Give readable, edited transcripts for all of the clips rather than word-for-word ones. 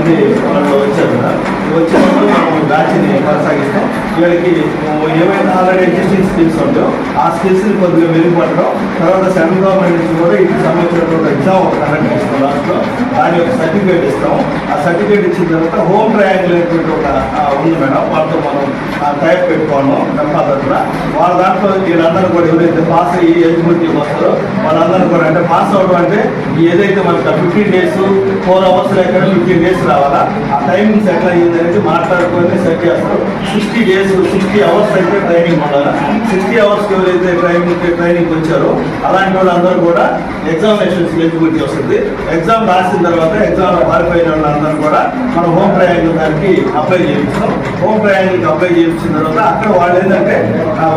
మంది వాళ్ళు వచ్చారు కదా. వచ్చినప్పుడు మనం బ్యాచ్ని కొనసాగిస్తాం. వీళ్ళకి ఏమైనా ఆల్రెడీ ఎగ్జిస్టింగ్ స్కిల్స్ ఉంటాయో ఆ స్కిల్స్ని కొద్దిగా మెరుగుపడడం, తర్వాత సెంట్రల్ గవర్నమెంట్ నుంచి కూడా వీటికి సంబంధించినటువంటి ఎగ్జామ్ కండక్ట్ చేస్తాం. లాస్ట్లో దాని యొక్క సర్టిఫికేట్ ఇస్తాం. ఆ సర్టిఫికేట్ ఇచ్చిన తర్వాత హోమ్ ట్రయాంగిల్ అనేటువంటి ఒక ఉంది మేడం, వాళ్ళతో మనం టైప్ పెట్టుకోవడం తప్పకుండా. వాళ్ళ దాంట్లో వీళ్ళందరూ కూడా ఎవరైతే పాస్ అయ్యి ఎలిజిబిలిటీ వస్తారో వాళ్ళందరూ కూడా, అంటే పాస్ అవడం అంటే ఏదైతే మనకు 15 days 4 hours లేక 15 days రావాలా, ఆ టైమింగ్స్ ఎట్లా అయ్యింది అనేది మాట్లాడుకొని సెట్ చేస్తారు. 60 days 60 hours అయితే ట్రైనింగ్ ఉండాలి. 60 hours ఎవరైతే ట్రైనింగ్ వచ్చారో అలాంటి వాళ్ళందరూ కూడా ఎగ్జామినేషన్స్ ఎలిజిబిలిటీ వస్తుంది. ఎగ్జామ్ రాసిన తర్వాత ఎగ్జామ్ క్వాలిఫై అయిన వాళ్ళందరూ కూడా మనం హోమ్ ట్రయాంగిల్ దానికి అప్లై చేయించాం. హోమ్ ట్రయాంగిల్కి అప్లై చేయించిన తర్వాత అక్కడ వాళ్ళు ఏంటంటే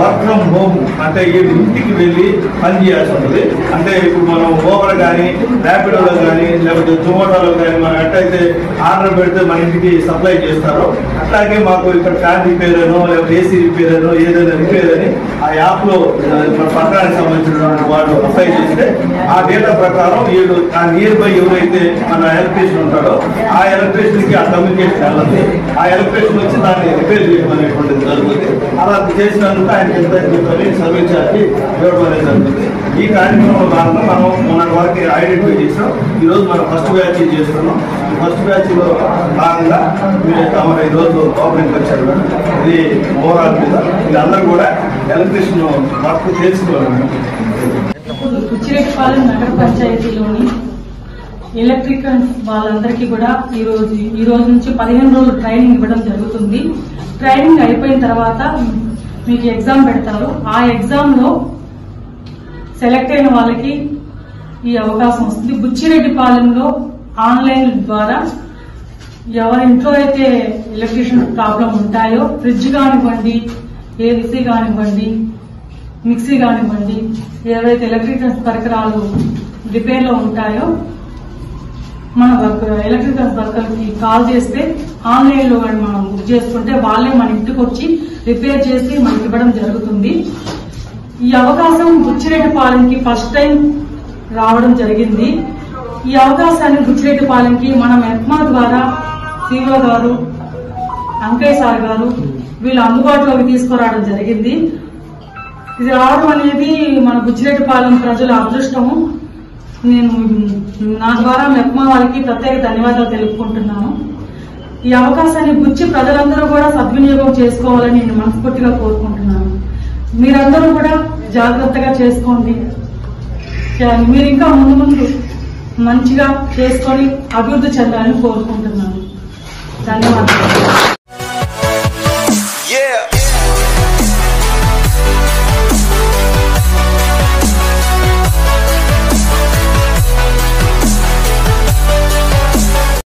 వర్క్ ఫ్రమ్ హోమ్, అంటే ఇంటికి వెళ్ళి పని చేయాల్సి ఉంటుంది. అంటే ఇప్పుడు మనం ఓబర్ కానీ ర్యాపిడోలో కానీ లేకపోతే జొమాటోలో కానీ మనం ఎట్లయితే ఆర్డర్ పెడితే మన ఇంటికి సప్లై చేస్తారో అట్లాగే మాకు ఇక్కడ ఫ్యాన్ రిపేర్ అనో లేకపోతే ఏసీ రిపేర్ అనో ఏదైనా రిపేర్ అని ఆ యాప్లో మన పట్టణానికి సంబంధించినటువంటి వాళ్ళు అప్లై చేస్తే ఆ డేటా ప్రకారం వీళ్ళు ఆ నియర్ బై ఎవరైతే మన ఎలక్ట్రీషియన్ ఉంటాడో ఆ ఎలక్ట్రీషియన్కి ఆ కమ్యూనికేషన్ వెళ్ళండి. ఆ ఎలక్ట్రీషియన్ వచ్చి దాన్ని రిపేర్ చేయడం అనేటువంటిది జరుగుతుంది. అలా చేసినందుకు ఆయన ఎంత సర్వీస్ ఛార్జ్ ఇవ్వడం అనేది జరుగుతుంది. ఈ కార్యక్రమంలో భాగంగా మనం మన వరకు ఐడెంటిఫై చేసాం. ఈరోజు మనం ఫస్ట్ బ్యాచ్ చేస్తున్నాం. ఈ ఫస్ట్ బ్యాచ్లో భాగంగా మీరు ఈరోజు ఓపెనింగ్ వచ్చారు. ఇది ఓవరాల్ మీద వీళ్ళందరూ కూడా ఎలక్ట్రీషియన్ వర్క్ తెలుసుకోవాలి. బుచ్చిరెడ్డిపాలెం నగర పంచాయతీలోని ఎలక్ట్రికల్స్ వాళ్ళందరికీ కూడా ఈ రోజు నుంచి 15 రోజులు ట్రైనింగ్ ఇవ్వడం జరుగుతుంది. ట్రైనింగ్ అయిపోయిన తర్వాత మీకు ఎగ్జామ్ పెడతారు. ఆ ఎగ్జామ్ లో సెలెక్ట్ అయిన వాళ్ళకి ఈ అవకాశం వస్తుంది. బుచ్చిరెడ్డిపాలెంలో ఆన్లైన్ ద్వారా ఎవరింట్లో అయితే ఎలక్ట్రిషియన్ ప్రాబ్లం ఉంటాయో, ఫ్రిడ్జ్ కానివ్వండి, ఏసీ కానివ్వండి, మిక్సీ కానివ్వండి, ఏవైతే ఎలక్ట్రికల్ పరికరాలు రిపేర్ లో ఉంటాయో మన ఎలక్ట్రికల్ వర్కర్కి కాల్ చేస్తే ఆన్లైన్ లో మనం బుక్ చేసుకుంటే వాళ్ళే మన ఇంటికి వచ్చి రిపేర్ చేసి మనకి ఇవ్వడం జరుగుతుంది. ఈ అవకాశం బుచ్చిరెడ్డిపాలెంకి ఫస్ట్ టైం రావడం జరిగింది. ఈ అవకాశాన్ని బుచ్చిరెడ్డిపాలెంకి మన మెప్మా ద్వారా సిఓ గారు, అంకయ్య సార్ గారు వీళ్ళు అందుబాటులోకి తీసుకురావడం జరిగింది. ఇది రావడం అనేది మన బుచ్చిరెడ్డిపాలెం ప్రజల అదృష్టము. నేను నా ద్వారా మెప్మా వాళ్ళకి ప్రత్యేక ధన్యవాదాలు తెలుపుకుంటున్నాను. ఈ అవకాశాన్ని బుచ్చి ప్రజలందరూ కూడా సద్వినియోగం చేసుకోవాలని నేను మనస్ఫూర్తిగా కోరుకుంటున్నాను. మీరందరూ కూడా జాగ్రత్తగా చేసుకోండి. మీరు ఇంకా ముందు మంచిగా చేసుకొని అభివృద్ధి చెందాలని కోరుకుంటున్నాను. ధన్యవాదాలు.